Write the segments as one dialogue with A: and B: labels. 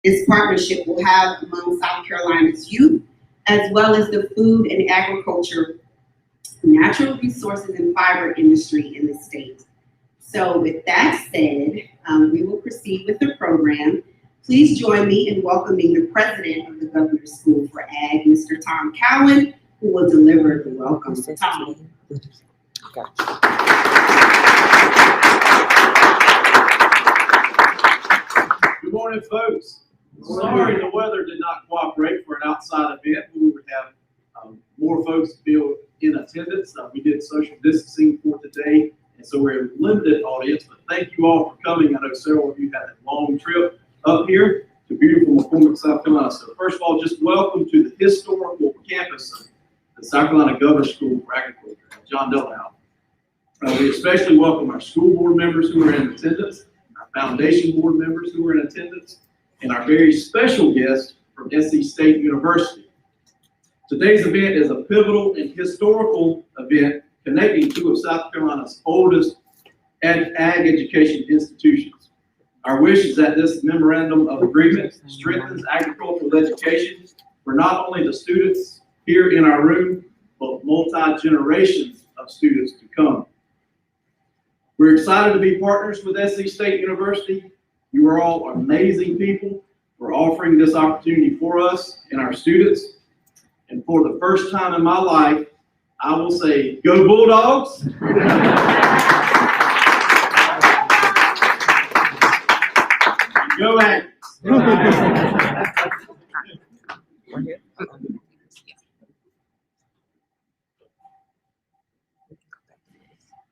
A: this partnership will have among South Carolina's youth, as well as the food and agriculture, natural resources, and fiber industry in the state. So with that said, we will proceed with the program. Please join me in welcoming the president of the Governor's School for Ag, Mr. Tom Cowan, who will deliver the welcome. Tom.
B: Good morning, folks. Sorry the weather did not cooperate for an outside event. We would have more folks be in attendance. We did social distancing for today, and so we're a limited audience, but thank you all for coming. I know several of you had a long trip up here to beautiful McCormick, South Carolina. So first of all, just welcome to the historical campus of the South Carolina Governor's School for Agriculture, John Delanow. We especially welcome our school board members who are in attendance, our foundation board members who are in attendance, and our very special guest from SC State University. Today's event is a pivotal and historical event connecting two of South Carolina's oldest ag education institutions. Our wish is that this Memorandum of Agreement strengthens agricultural education for not only the students here in our room, but multi-generations of students to come. We're excited to be partners with SC State University. You are all amazing people for offering this opportunity for us and our students. And for the first time in my life, I will say, go Bulldogs! Go Aggies!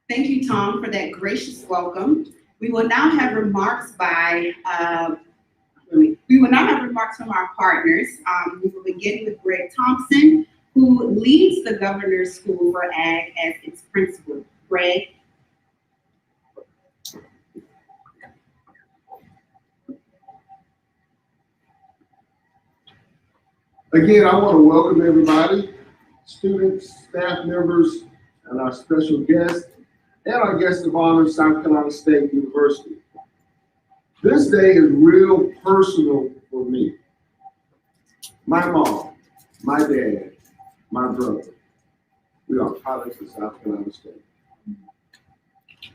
A: Thank you, Tom, for that gracious welcome. We will now have remarks by from our partners. We will begin with Greg Thompson, who leads the Governor's School for Ag as its principal. Greg.
C: Again, I want to welcome everybody, students, staff members, and our special guests, and our guest of honor, South Carolina State University. This day is real personal for me. My mom, my dad, my brother, we are products of South Carolina State.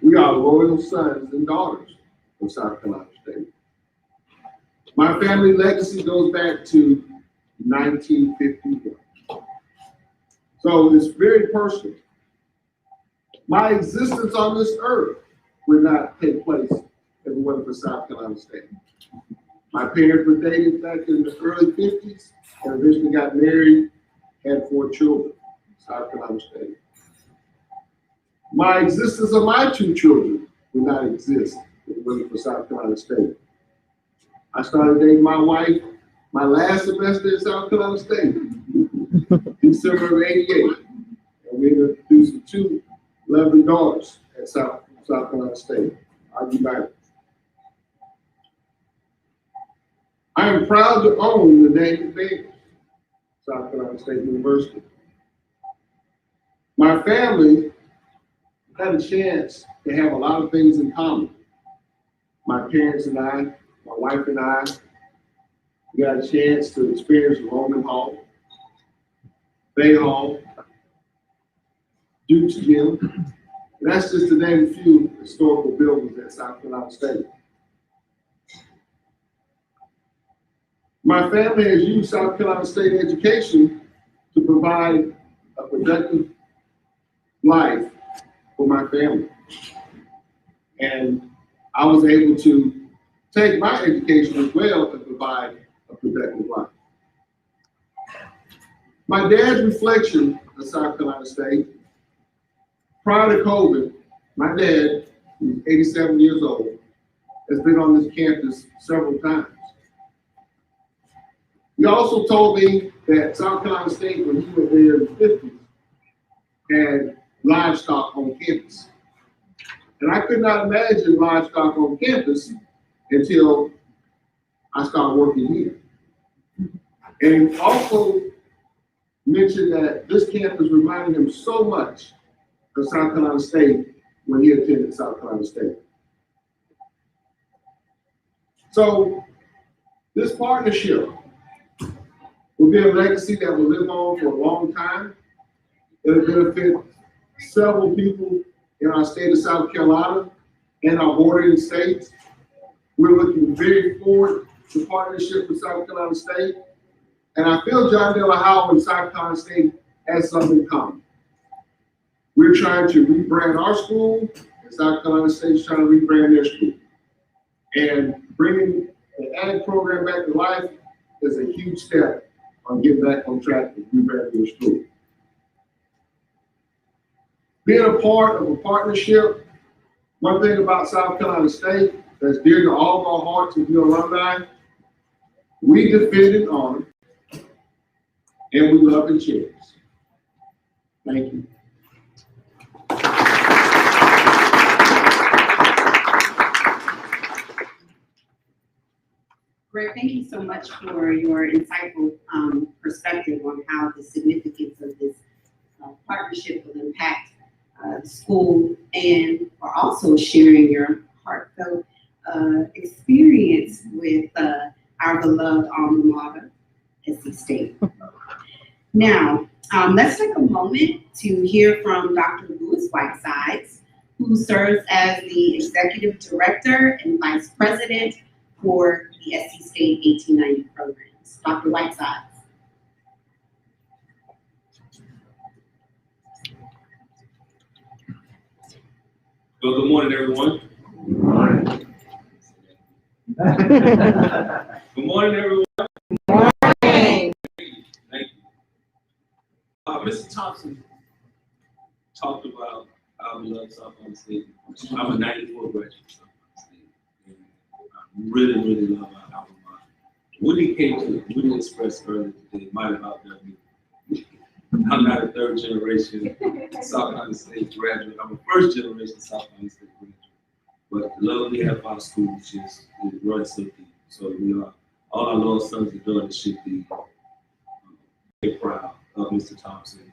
C: We are loyal sons and daughters of South Carolina State. My family legacy goes back to 1951. So it's very personal. My existence on this earth would not take place if it wasn't for South Carolina State. My parents were dating back in the early 50s and eventually got married, had 4 children, South Carolina State. My existence of my 2 children would not exist if it wasn't for South Carolina State. I started dating my wife my last semester at South Carolina State, December of '88, and we introduced 2 lovely daughters at South Carolina State, our united. I am proud to own the name and name South Carolina State University. My family had a chance to have a lot of things in common. My parents and I, my wife and I, we got a chance to experience Roman Hall, Bay Hall, Duke's Gym. And that's just to name a few historical buildings at South Carolina State. My family has used South Carolina State education to provide a productive life for my family. And I was able to take my education as well and provide a productive life. My dad's reflection of South Carolina State, prior to COVID, my dad, who's 87 years old, has been on this campus several times. He also told me that South Carolina State, when he was there in the 50s, had livestock on campus. And I could not imagine livestock on campus until I started working here. And he also mentioned that this campus reminded him so much of South Carolina State when he attended South Carolina State. So This partnership will be a legacy that will live on for a long time. It'll benefit several people in our state of South Carolina and our bordering states. We're looking very forward to partnership with South Carolina State. And I feel John D. Howe and South Carolina State has something in common. We're trying to rebrand our school, and South Carolina State is trying to rebrand their school. And bringing the ag program back to life is a huge step on getting back on track with rebranding your school. Being a part of a partnership, one thing about South Carolina State that's dear to all of our hearts as your alumni, we defend and honor, and we love and cherish. Thank you.
A: Greg, thank you so much for your insightful perspective on how the significance of this partnership will impact the school, and for also sharing your heartfelt experience with our beloved alma mater, SC State. Now, let's take a moment to hear from Dr. Lewis Whitesides, who serves as the Executive Director and Vice President for the SC State 1890 programs. Dr. Whitesides.
D: Well, good morning, everyone.
C: Good morning.
D: Good morning, everyone. Good morning. Thank you. Mr. Thompson talked about our beloved South Carolina State. I'm a 94 graduate of South Carolina State. And I really, really love our alma mater. Woody expressed earlier today, might have outdone me. I'm not a third generation South Carolina State graduate. I'm a first generation South Carolina State graduate. But the love we have for our schools just runs so deep. So we are, all our loyal sons and daughters should be very proud of Mr. Thompson and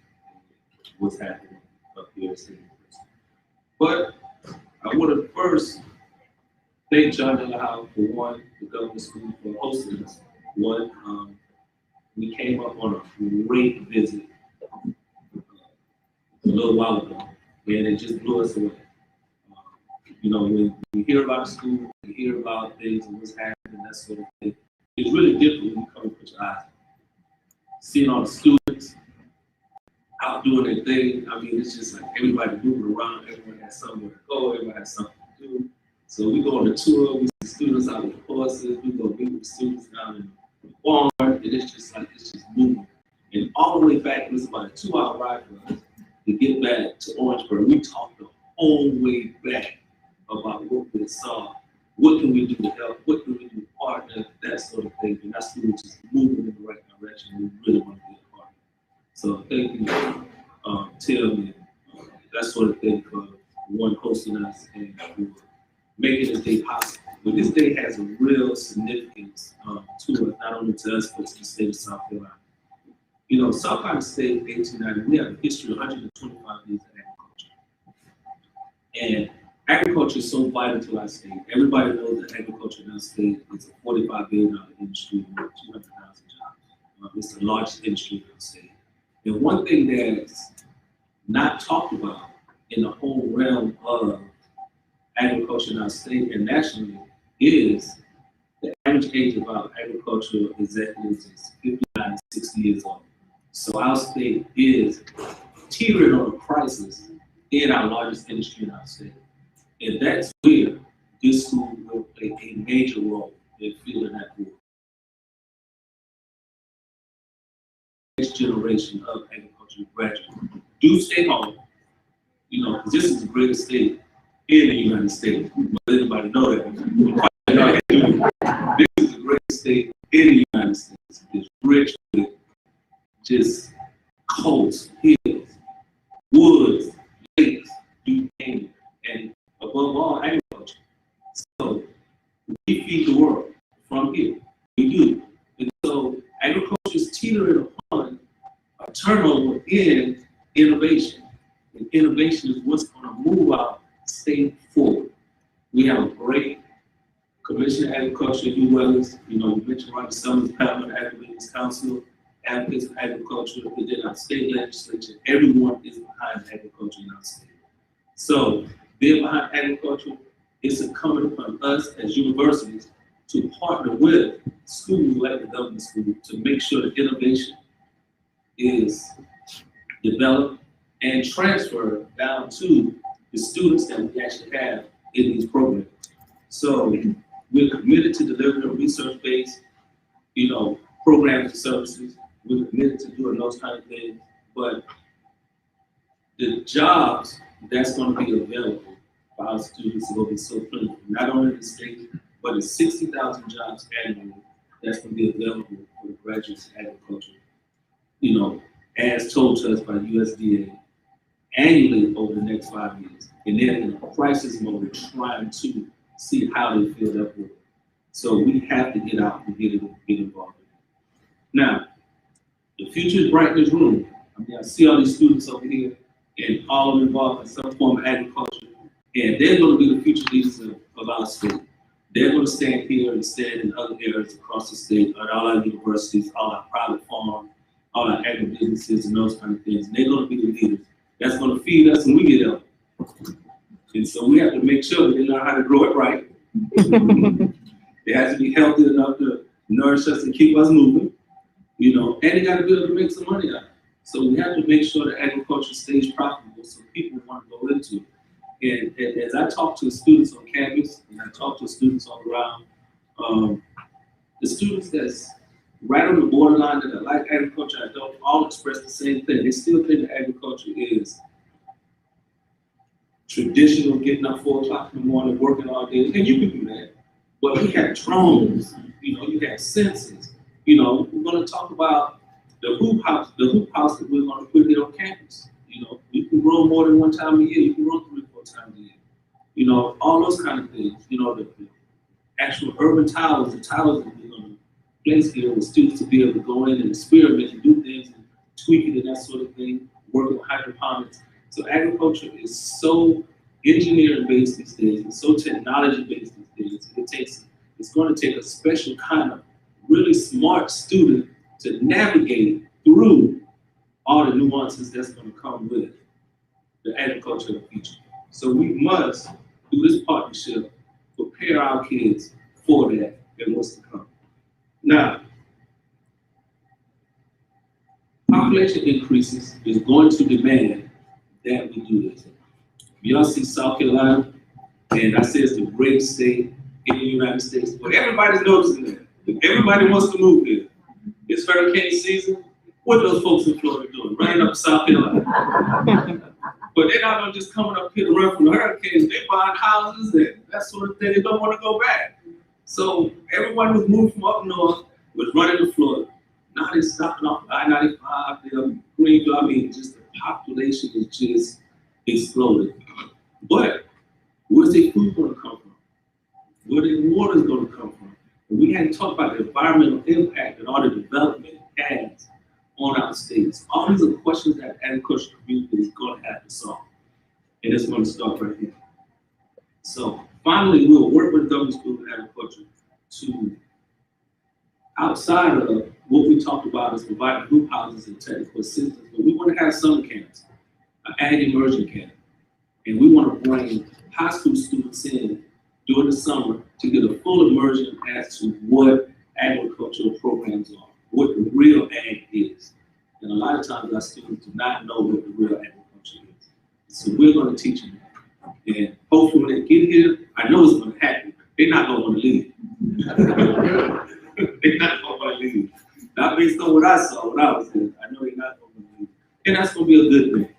D: what's happening up here at State University. But I want to first thank John D. Howe for one, the government school for hosting us. One, we came up on a great visit a little while ago, and it just blew us away. You know, when you hear about school, you hear about things and what's happening, that sort of thing, it's really different when you come and put your eyes on it. Seeing all the students out doing their thing, I mean, it's just like everybody moving around, everyone has somewhere to go, everybody has something to do. So we go on a tour, we see students out with horses, we go meet with students down in the barn, and it's just like, it's just moving. And all the way back, it was about a 2-hour ride for us to get back to Orangeburg. We talked the whole way back about what we saw, what can we do to help, what can we do to partner, that sort of thing. And that's really just moving in the right direction. We really want to be a part of it. So thank you, Tim, and that sort of thing for one hosting us and for making this day possible. But this day has a real significance to us, not only to us, but to the state of South Carolina. You know, South Carolina State, 1890, we have a history of 125 years of agriculture. And agriculture is so vital to our state. Everybody knows that agriculture in our state is a $45 billion industry with 200,000 jobs. It's the largest industry in our state. And one thing that's not talked about in the whole realm of agriculture in our state and nationally is the average age of our agricultural executives is 59 to 60 years old. So our state is teetering on a crisis in our largest industry in our state. And that's where this school will play a major role in filling that void. Next generation of agricultural graduates do stay home, you know, because this is the greatest state in the United States. Let anybody know that. This is the greatest state in the United States. It's rich with just coasts, hills, woods, lakes, you name it, and above all, agriculture. So we feed the world from here. We do. And so agriculture is teetering upon a turnover in innovation. And innovation is what's going to move our state forward. We have a great Commission Agriculture, you Wellness, you mentioned Roger Summers, Paramount Agribusiness Council, Advocates for Agriculture, within our state legislature, everyone is behind agriculture in our state. So, being behind agriculture, it's incumbent upon us as universities to partner with schools like the government school to make sure that innovation is developed and transferred down to the students that we actually have in these programs. So we're committed to delivering research-based, programs and services. We're committed to doing those kind of things, but the jobs that's going to be available for our students are going to be so plentiful, not only in the state, but it's 60,000 jobs annually that's going to be available for the graduates in agriculture, as told to us by USDA annually over the next 5 years. And they're in a crisis mode trying to see how they fill that work. So we have to get out and get involved in it. Now, the future is bright in this room. I see all these students over here, and all of them involved in some form of agriculture, and they're going to be the future leaders of our state. They're going to stand here and stand in other areas across the state, at all our universities, all our private farms, all our agribusinesses, and those kind of things. And they're going to be the leaders. That's going to feed us when we get up. And so we have to make sure that they learn how to grow it right. It has to be healthy enough to nourish us and keep us moving, and they got to be able to make some money out of it. So we have to make sure that agriculture stays profitable so people want to go into it. And as I talk to students on campus, and I talk to students all around, the students that's right on the borderline that I like agriculture, I don't all express the same thing. They still think that agriculture is traditional, getting up 4 o'clock in the morning, working all day, and you can do that. But we have drones, you have sensors. We're going to talk about the hoop house that we're going to put here on campus. You can grow more than one time a year. You can grow 3 or 4 times a year. All those kind of things. The actual urban towers, the towers that we're going to place here with students to be able to go in and experiment and do things and tweak it and that sort of thing, working with hydroponics. So agriculture is so engineering based these days, and so technology based these days. It's going to take a special kind of really smart student to navigate through all the nuances that's going to come with the agriculture of the future. So we must, through this partnership, prepare our kids for that and what's to come. Now, population increases is going to demand that we do this. Y'all see South Carolina, and I say it's the greatest state in the United States, but everybody's noticing that. Everybody wants to move here. It's hurricane season. What are those folks in Florida doing? Running up to South Carolina. But they're not gonna just coming up here to run from the hurricanes. They're buying houses and that sort of thing. They don't want to go back. So everyone who's moved from up north was running to Florida. Now they're stopping off I-95, they're Greenville. Just the population is just exploded. But where's their food going to come from? Where their water is going to come from? And we hadn't talked about the environmental impact and all the development it has on our states. All these are questions that the agricultural community is going to have to solve. And it's going to start right here. So finally, we'll work with government school of agriculture to, outside of what we talked about as providing group houses and technical assistance, but we want to have summer camps, an ag immersion camp. And we want to bring high school students in during the summer to get a full immersion as to what agricultural programs are, what the real ag is. And a lot of times our students do not know what the real agriculture is. So we're going to teach them that. And hopefully when they get here, I know it's going to happen. They're not going to want to leave. They're not going to want to leave. Not based on what I saw when I was there. I know they're not going to leave. And that's going to be a good thing.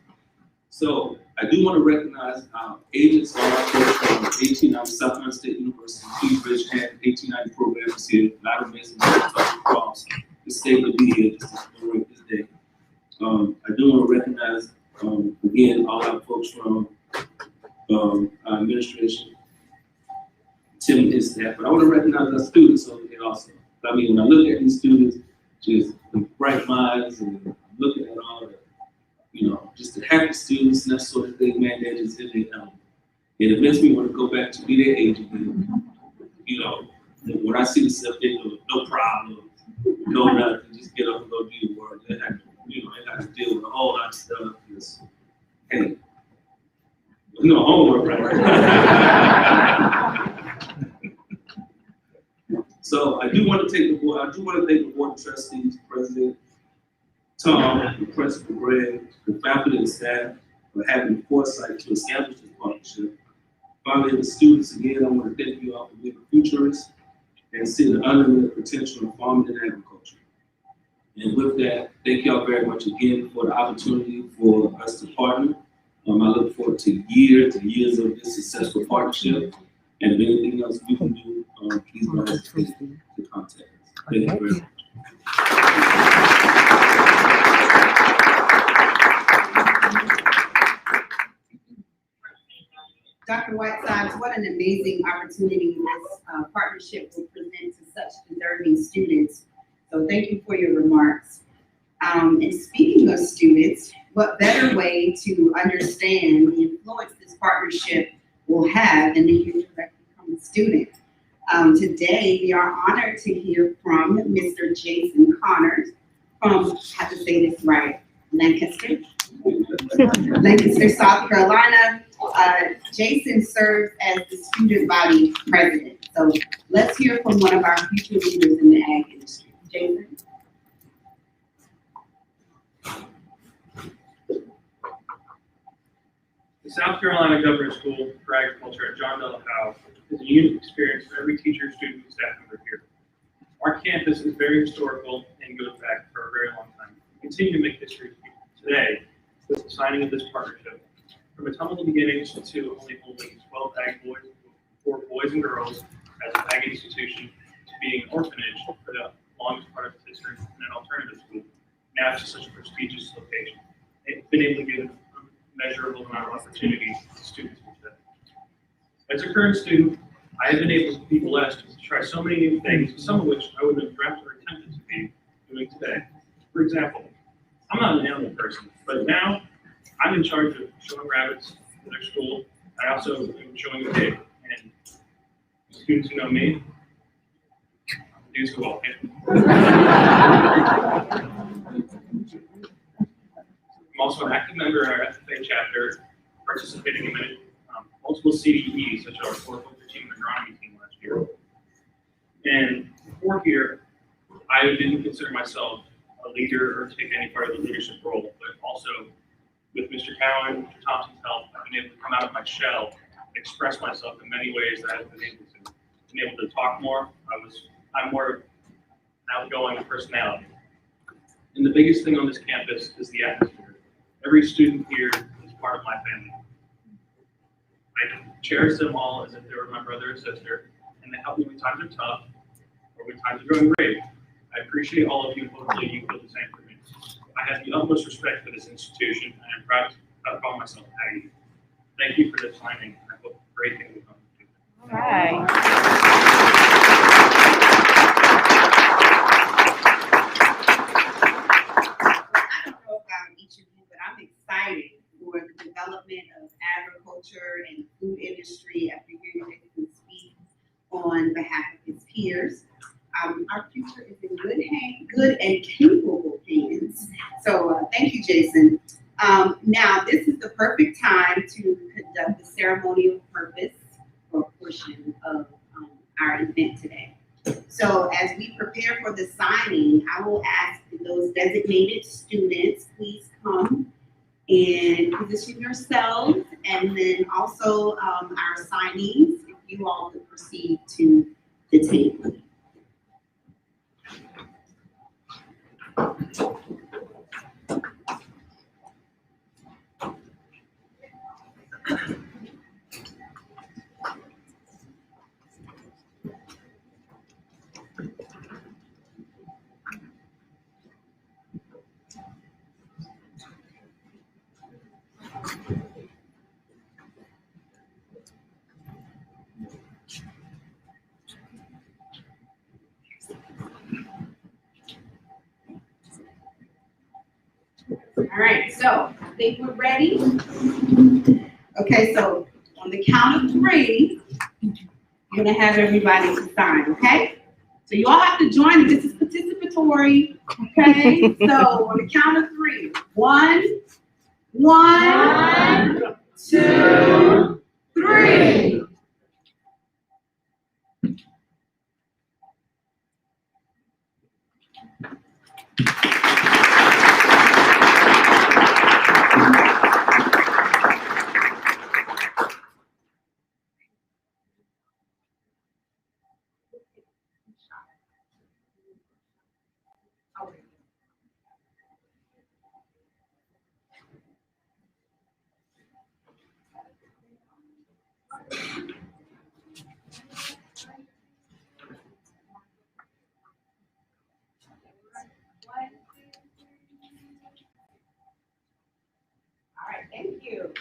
D: So I do want to recognize our agents, all our folks from 1890 South Carolina State University, Cleveland, and 1890 programs here. A lot of amazing folks across the state to be here just to commemorate this day. I do want to recognize, again, all our folks from our administration, Tim and his staff, but I want to recognize our students over here also. I mean, when I look at these students, just with bright minds, and I'm looking at all the, just the happy students and that sort of thing, man, they're just in their element. And it makes me want to go back to be their age again you know, when I see the stuff, they go, no problem, no nothing, just get up and go do your work. They have to, you know, they have to deal with a whole lot of stuff. Just, hey, no homework, right? So I do want to thank the board of trustees, President Tom, the Principal Greg, the faculty and staff for having the foresight to establish this partnership. Finally, the students, again, I want to thank you all for being futurists and see the unlimited potential of farming and agriculture. And with that, thank y'all very much again for the opportunity for us to partner. I look forward to years and years of this successful partnership. And if anything else we can do, please don't hesitate to contact us. Thank you very much.
A: Dr. Whitesides, what an amazing opportunity this partnership will present to such deserving students. So thank you for your remarks. And speaking of students, what better way to understand the influence this partnership will have than to hear directly from a student. Today, we are honored to hear from Mr. Jason Connors from, I have to say this right, Lancaster, South Carolina. Jason serves as the student body president. So let's hear from one of our future leaders in the ag industry. Jason.
E: The South Carolina Government School for Agriculture at John Della Howe is a unique experience for every teacher, student, and staff member here. Our campus is very historical and goes back for a very long time. We continue to make history today with the signing of this partnership. From its humble beginnings to only holding 12 ag boys, 4 boys and girls as an ag institution, to being an orphanage for the longest part of its history and an alternative school, now it's just such a prestigious location. It's been able to give measurable amount of opportunities to students with that. As a current student, I have been able to be blessed to try so many new things, some of which I wouldn't have dreamt or attempted to be doing today. For example, I'm not an animal person, but now I'm in charge of showing rabbits in their school. I also am showing a pig, and students who know me, dudes who walk in. I'm also an active member in our FFA chapter, participating in multiple CDEs, such as our horticulture team and agronomy team last year. And before here, I didn't consider myself a leader or take any part of the leadership role, but also with Mr. Cowan, Mr. Thompson's help, I've been able to come out of my shell and express myself in many ways that I haven't been able to. Been able to talk more. I'm more outgoing personality. And the biggest thing on this campus is the atmosphere. Every student here is part of my family. I cherish them all as if they were my brother or sister, and they help me when times are tough or when times are going great. I appreciate all of you, and hopefully you feel the same for me. I have the utmost respect for this institution, and I'm proud to call myself Aggie. Thank you for this time, and I hope great things will come.
F: All right.
A: I'm excited for the development of agriculture and food industry after hearing Jason speak on behalf of his peers. Our future is in good and capable hands. So thank you, Jason. Now, this is the perfect time to conduct the ceremonial purpose or portion of our event today. So as we prepare for the signing, I will ask those designated students, please come and position yourselves, and then also our signees, if you all could proceed to the table. All right, so I think we're ready. Okay, so on the count of 3, I'm gonna have everybody to sign, okay? So you all have to join. This is participatory, okay? So on the count of 3. 1, 2, 3. All right, thank you.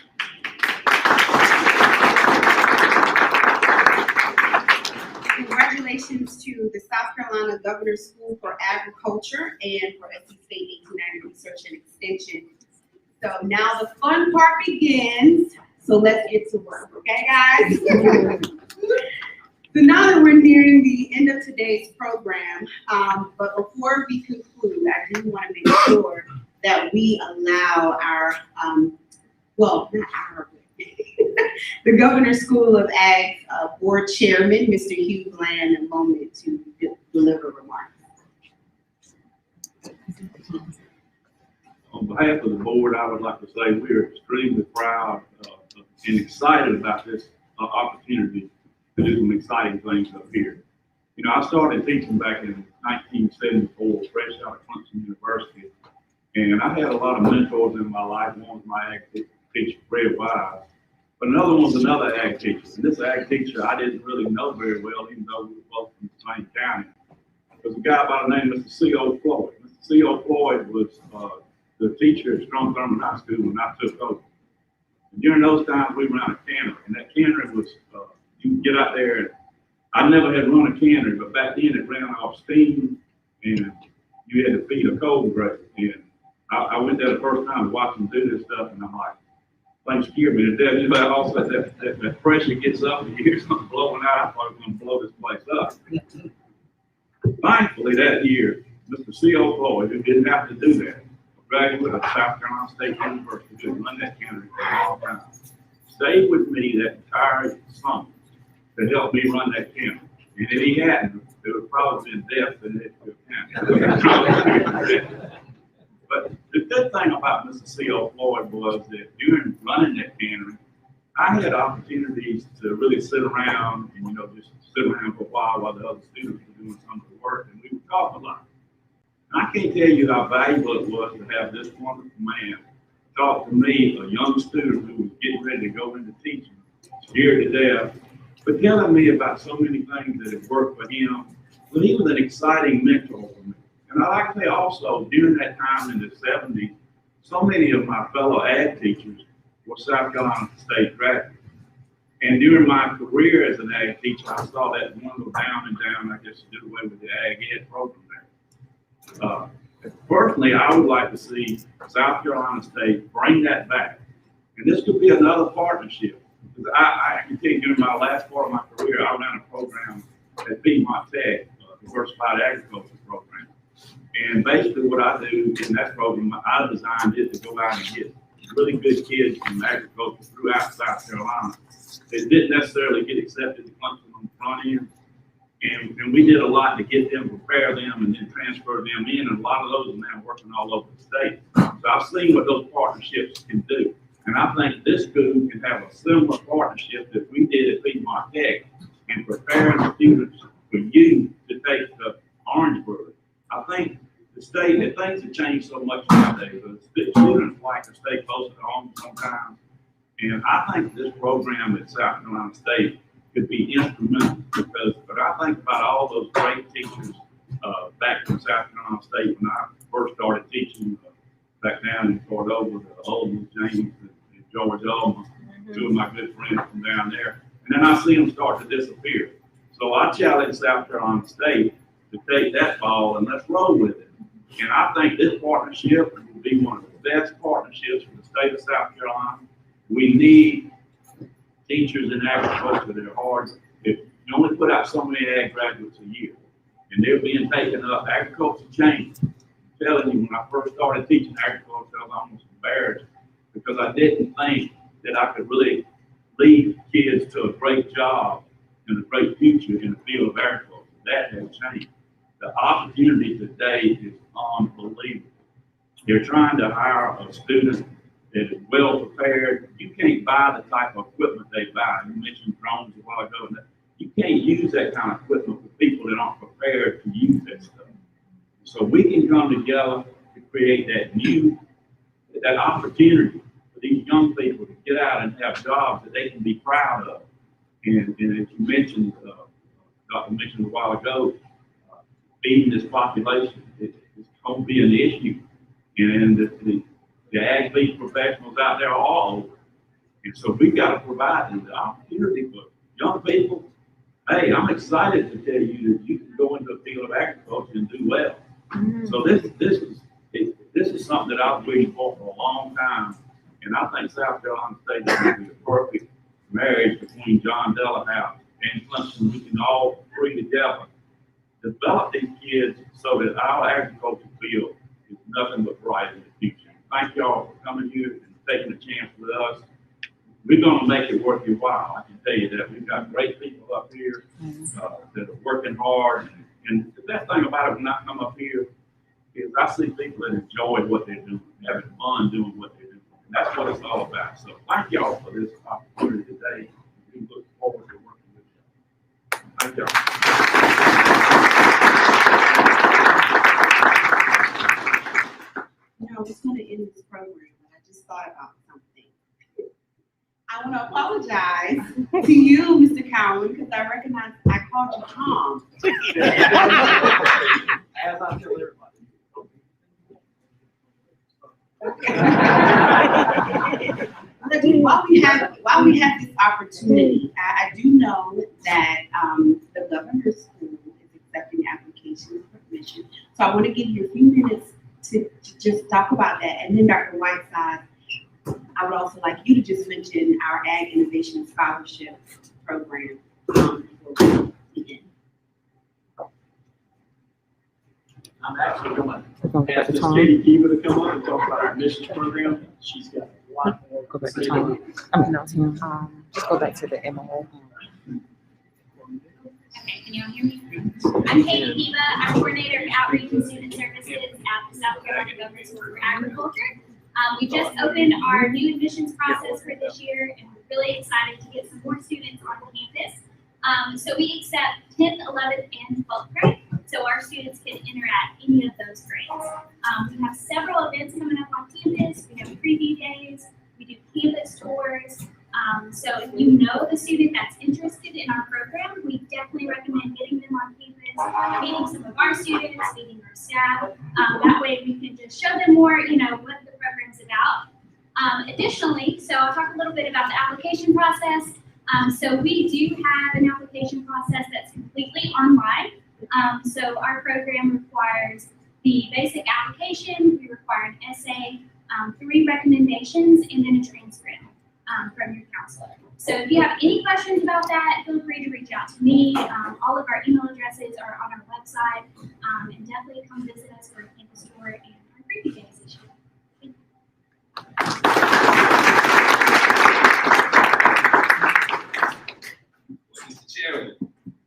A: Congratulations to the South Carolina Governor's School for Agriculture and for SC State 1890 Research and Extension. So now the fun part begins. So let's get to work, okay, guys? So now that we're nearing the end of today's program, but before we conclude, I do want to make sure that we allow our, well, not our, the Governor's School of Ag Board Chairman, Mr. Hugh Bland, a moment to deliver remarks.
F: On behalf of the board, I would like to say we are extremely proud and excited about this opportunity to do some exciting things up here. You know, I started teaching back in 1974, fresh out of Clemson University, and I had a lot of mentors in my life. One was my ag teacher, Fred Wise, but another one was another ag teacher. And this ag teacher I didn't really know very well, even though we were both from the same county. There was a guy by the name of Mr. C.O. Floyd. Mr. C.O. Floyd was the teacher at Strong Thurman High School when I took over. And during those times, we ran a cannery, and that cannery was, you can get out there, and I never had run a cannery, but back then it ran off steam, and you had to feed a cold grate. And I went there the first time to watch them do this stuff, and I'm like, things scared me to death. You know, also that pressure gets up, and you hear something blowing out, I thought it was going to blow this place up. Thankfully, that year, Mr. C.O. Floyd, who didn't have to do that, graduate of South Carolina State University, who run that cannery for a long time, stayed with me that entire summer to help me run that cannery. And if he hadn't, it would probably been death in it. But the good thing about Mr. C.O. Floyd was that during running that cannery, I had opportunities to really sit around and, you know, just sit around for a while the other students were doing some of the work, and we would talk a lot. And I can't tell you how valuable it was to have this wonderful man talk to me, a young student who was getting ready to go into teaching, scared to death, but telling me about so many things that had worked for him. Well, he was an exciting mentor for me. And I like to say also, during that time in the 70s, so many of my fellow ag teachers were South Carolina State graduates. And during my career as an ag teacher, I saw that one go down and down, I guess, to do away with the ag ed program there. Personally, I would like to see South Carolina State bring that back. And this could be another partnership. Because I can tell you, during my last part of my career, I ran a program at Piedmont Tech, Diversified Agriculture Program. And basically what I do in that program, I designed it to go out and get really good kids from agriculture throughout South Carolina. They didn't necessarily get accepted to Clemson on the front end. And we did a lot to get them, prepare them, and then transfer them in. And a lot of those are now working all over the state. So I've seen what those partnerships can do. And I think this school can have a similar partnership that we did at Piedmont Tech in preparing students for you to take to Orangeburg. I think the state, that things have changed so much nowadays, but students like to stay closer to home sometimes. And I think this program at South Carolina State could be instrumental because, but I think about all those great teachers back in South Carolina State when I first started teaching back down in Cordova, the Oldman, James, and George Ullman, two of my good friends from down there. And then I see them start to disappear. So I challenge South Carolina State to take that ball and let's roll with it. And I think this partnership will be one of the best partnerships for the state of South Carolina. We need teachers in agriculture that are hard. If You only put out so many ag graduates a year, and they're being taken up. Agriculture changed. I'm telling you, when I first started teaching agriculture, I was almost embarrassed because I didn't think that I could really lead kids to a great job and a great future in the field of agriculture. That has changed. The opportunity today is unbelievable. They're trying to hire a student that is well prepared. You can't buy the type of equipment they buy. You mentioned drones a while ago. You can't use that kind of equipment for people that aren't prepared to use that stuff. So we can come together to create that opportunity for these young people to get out and have jobs that they can be proud of. And as you mentioned, Dr. mentioned a while ago, feeding this population is going to be an issue. And the ag lead professionals out there are all over. And so we've got to provide the opportunity for young people. Hey, I'm excited to tell you that you can go into the field of agriculture and do well. So this is something that I've been waiting for a long time. And I think South Carolina State is going to be the perfect marriage between John Howe and Clemson. We can all bring together, develop these kids so that our agriculture field is nothing but bright in the future. Thank y'all for coming here and taking a chance with us. We're going to make it worth your while. I can tell you that. We've got great people up here that are working hard. And the best thing about it when I come up here is I see people that enjoy what they're doing, having fun doing what they're doing. And that's what it's all about. So thank y'all for this opportunity today. We look forward to working with you. Thank y'all.
A: I was going to end this program, but I just thought about something. I want to apologize to you, Mr. Cowan, because I recognize I called you Tom.
B: As I tell everybody.
A: While we have this opportunity, I do know that the governor's school is accepting applications for admission. So I want to give you a few minutes to just talk about that. And then Dr. Whiteside, I would also like you to just mention our Ag Innovation Scholarship Program. Before we begin.
B: I'm actually going to ask Ms. Katie Kiva to come on and talk about our admissions program. She's got a lot more.
G: Go back to Tom. Just go back to the MO.
H: Okay, can y'all hear me? I'm Katie Kiva. I'm coordinator of outreach and student services at the South Carolina Government School for Agriculture. We just opened our new admissions process for this year, and we're really excited to get some more students on campus. So we accept 10th, 11th, and 12th grade, so our students can enter at any of those grades. We have several events coming up on campus. We have preview days. We do campus tours. So if you know the student that's interested in our program, we definitely recommend getting them on campus, meeting some of our students, meeting our staff. That way we can just show them more, what the program's about. Additionally, so I'll talk a little bit about the application process. So we do have an application process that's completely online. So our program requires the basic application, we require an essay, 3 recommendations, and then a transcript from your counselor. So if you have any questions about that, feel free to reach out to me. All of our email addresses are on our website, and definitely come visit us for a campus tour and our preview days this year.
D: Mr. Chairman,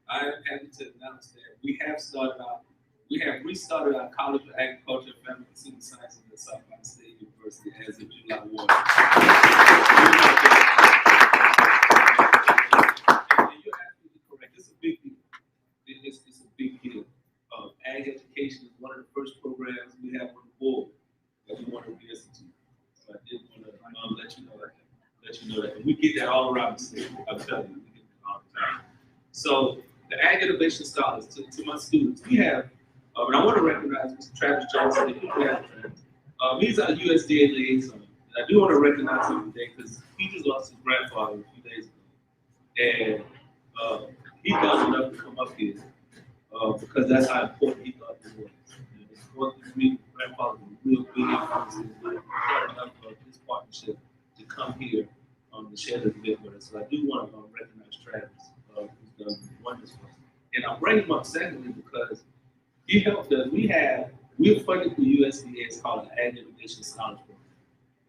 D: I am happy to announce that we have restarted our College of Agriculture and Family Consumer Sciences at South Carolina State University as of July 1. And you're absolutely correct. It's a big deal. It's a big deal. Ag education is one of the first programs we have on the board that we want to be instituted. So I did want to let you know that. And we get that all around the state. I'm telling you, we get that all the time. So the Ag Innovation Scholars, to my students, we have, and I want to recognize Mr. Travis Johnson. He's our USDA liaison. And I do want to recognize him today because he just lost his grandfather a few days ago. And he does enough to come up here because that's how important he thought it was. And it's important to me, grandfather was a real big influence in his life. He got enough of this partnership to come here to share this bit with us. So I do want to recognize Travis. He's done wonders for us. And I'm bringing him up secondly because he helped us. We're funded through USDA. It's called an Ag Innovation Scholarship Program.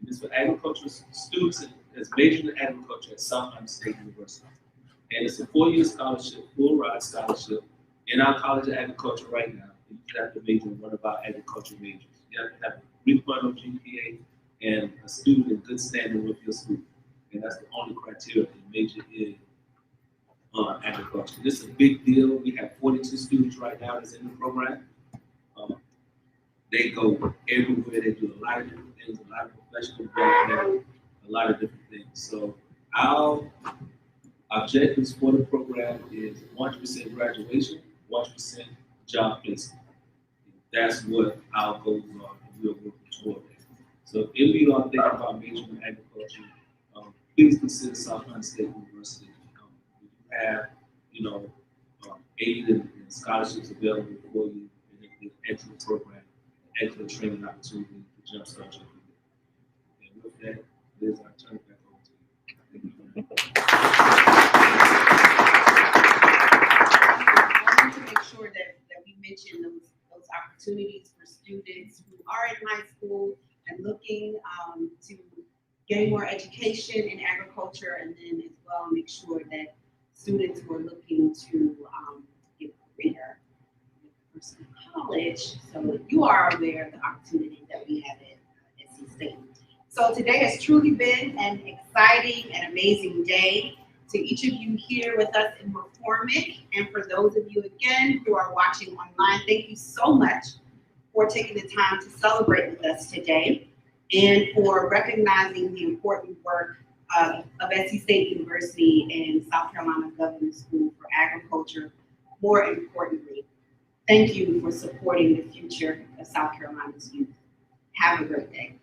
D: And it's for agricultural students that's majored in agriculture at South Carolina State University. And it's a 4-year scholarship, full ride scholarship in our College of Agriculture right now. You have to major in one of our agriculture majors. You have to have a 3.0 GPA and a student in good standing with your school. And that's the only criteria to major in agriculture. This is a big deal. We have 42 students right now that's in the program. They go everywhere. They do a lot of different things, a lot of professional development, a lot of different things. So our objectives for the program is 100% graduation, 100% job placement. That's what our goals are, and we're working toward that. So if you are thinking about majoring in agriculture, please consider South Carolina State University. We have, aid and scholarships available for you, and if you enter the program, enter the training opportunity to jumpstart your career. And with that, Liz, I turn it back over to you.
A: I want to make sure that we mention those opportunities for students who are in high school and looking to gain more education in agriculture, and then as well make sure that students who are looking to get a career in college, so that you are aware of the opportunity that we have at SC State. So today has truly been an exciting and amazing day. To each of you here with us in McCormick, and for those of you again who are watching online, thank you so much for taking the time to celebrate with us today and for recognizing the important work of SC State University and South Carolina Governor's School for Agriculture. More importantly, thank you for supporting the future of South Carolina's youth. Have a great day.